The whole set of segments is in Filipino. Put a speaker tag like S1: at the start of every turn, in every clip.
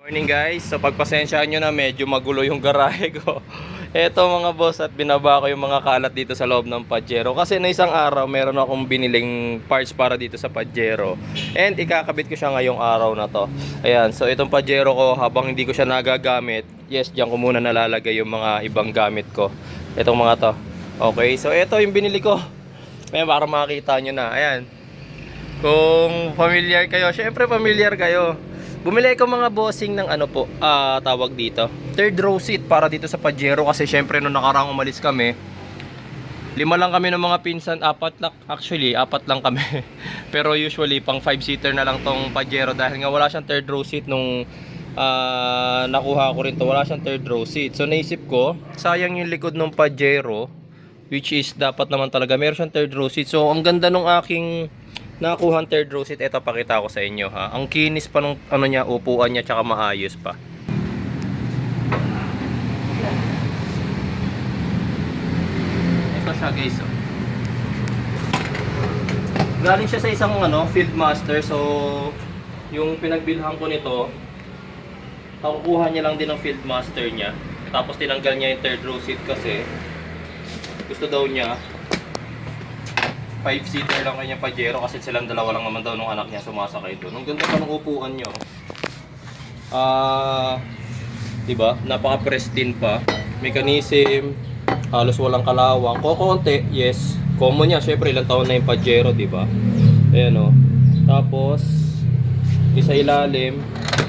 S1: Morning guys, so pagpasensyaan nyo na medyo magulo yung garahe ko. Eto mga boss, at binaba ko yung mga kalat dito sa loob ng Pajero. Kasi na isang araw meron akong biniling parts para dito sa Pajero, and ikakabit ko siya ngayong araw na to. Ayan, so itong Pajero ko habang hindi ko siya nagagamit, yes, diyan ko muna nalalagay yung mga ibang gamit ko. Itong mga to. Okay, so ito yung binili ko. Ayan, para makita nyo na. Ayan, kung familiar kayo, syempre familiar kayo. Bumili ko mga bossing ng ano po, tawag dito, third row seat para dito sa Pajero. Kasi syempre nung nakaraang umalis kami, 5 lang kami ng mga pinsan, apat lang kami. Pero usually pang 5-seater na lang tong Pajero, dahil nga wala siyang third row seat nung nakuha ko rin to, wala siyang third row seat. So naisip ko, sayang yung likod ng Pajero, which is dapat naman talaga meron siyang third row seat. So ang ganda nung aking nakakuha ang third row seat. Ito, pakita ko sa inyo ha. Ang kinis pa nung ano niya, upuan niya, tsaka maayos pa. Ito siya guys, oh. Galing siya sa isang ano, Field Master. So yung pinagbilhan ko nito, nakukuha niya lang din ng Field Master niya. Tapos tinanggal niya yung third row seat kasi gusto daw niya 5-seater lang kanya Pajero, kasi silang dalawa lang naman daw nung anak niya sumasakay doon. Ang ganda pa ng upuan niyo. Diba? Napaka-pristine pa. Mechanism, halos walang kalawang. Kokonti, yes. Common niya, syempre ilang taon na yung Pajero, diba? Ayan o. Tapos, isa ilalim.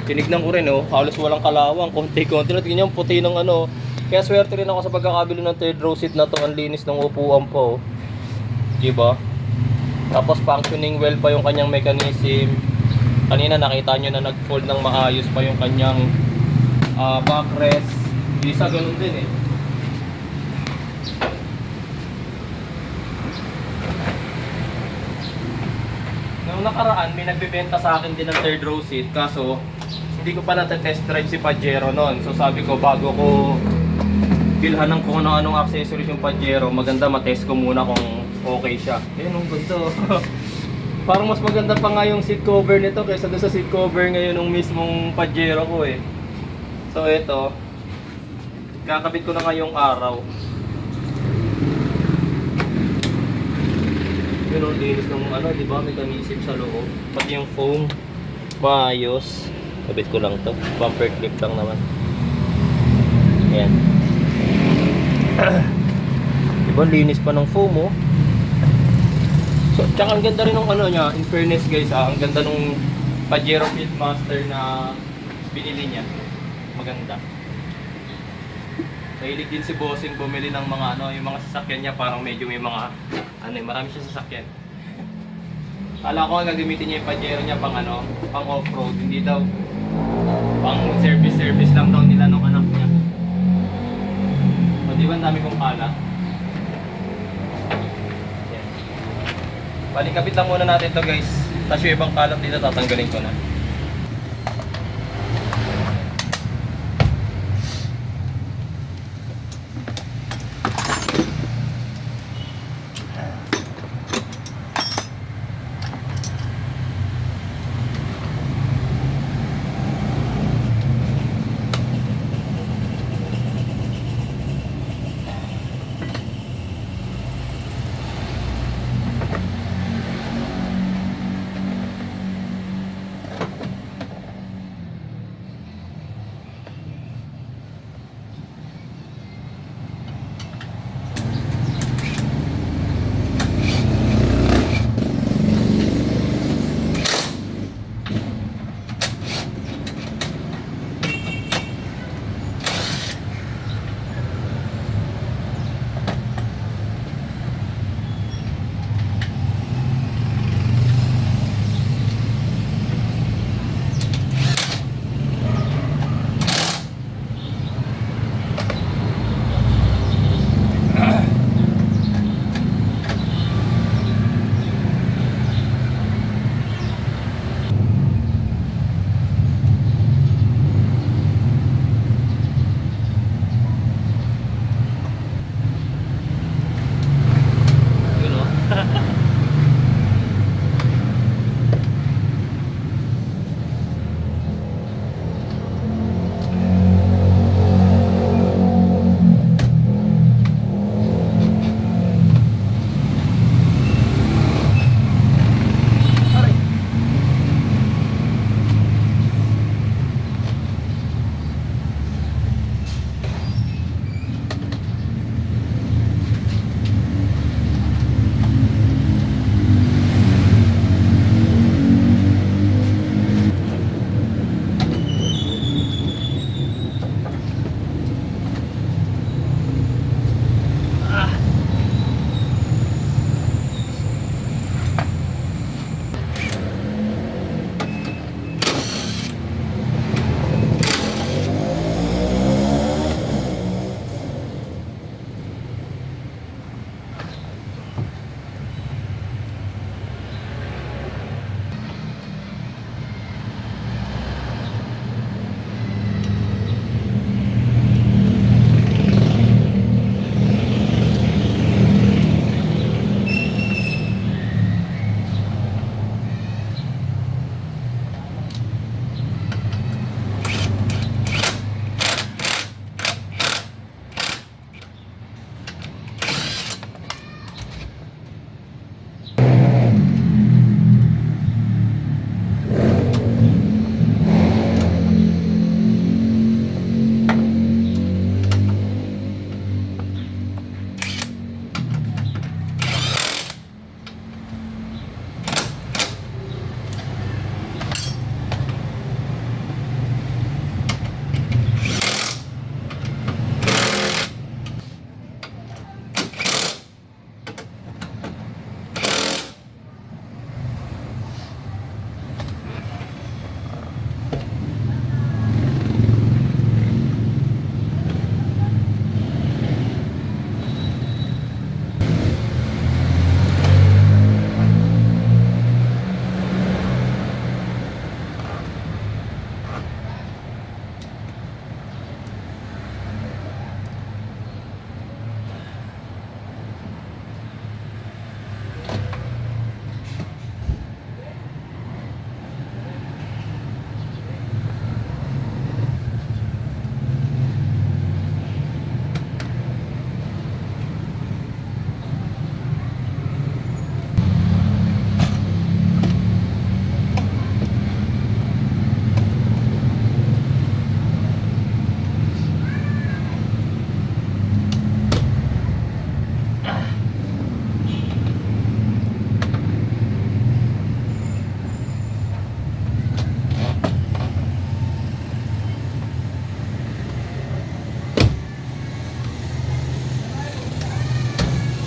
S1: Tinignan ko rin o, halos walang kalawang. Konti-konti na, tingnan yung puti ng ano. Kaya swerte rin ako sa pagkakabili ng third row seat na to. Ang linis ng upuan po. Diba? Tapos functioning well pa yung kanyang mechanism. Kanina nakita nyo na nag-fold ng maayos pa yung kanyang backrest. Isa ganun din eh. Noong nakaraan may nagbebenta sa akin din ng third row seat, kaso hindi ko pa natetest drive si Pajero noon. So sabi ko, bago ko bilhan ng kung ano-anong accessories yung Pajero, maganda matest ko muna kung okay siya. Ayun, ang ganda. Parang mas maganda pa nga yung seat cover nito kaysa doon sa seat cover ngayon ng mismong Pajero ko eh. So ito, kakabit ko na ngayong araw. Yun ang linis ng ano, di ba? Mechanism sa loob. Pati yung foam, maayos. Kabit ko lang to. Bumper clip lang naman. Ayan. Diba, linis pa ng foam oh. So, tsaka ang ganda rin ng ano niya, in fairness guys ang ganda nung Pajero Field Master na binili niya. Maganda. Mahilig din si Bossing bumili ng mga ano, yung mga sasakyan niya, parang medyo may mga ano, marami siya sasakyan. Kala ko nga gagamitin niya yung Pajero niya pang ano, pang off-road, hindi daw pang service lang daw nila nung anak niya. O, di ba ang dami kong kalat? Balik, kapit lang muna natin to guys. Tapos yung ibang kalat dito tatanggalin ko na.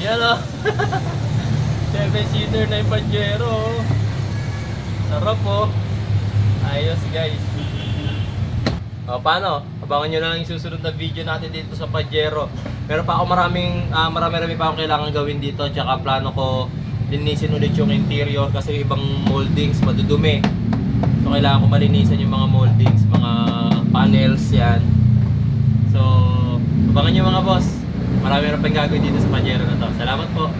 S1: Yan o. 7-seater na yung Pajero. Sarap po. Ayos guys. O paano? Abangan nyo na lang yung susunod na video natin dito sa Pajero. Meron pa ako marami pa akong kailangan gawin dito. Tsaka plano ko linisin ulit yung interior kasi yung ibang moldings madudumi. So kailangan ko malinisan yung mga moldings, mga panels yan. So abangan nyo mga boss. Marami na pang gagawin dito sa Pajero na to. Salamat po.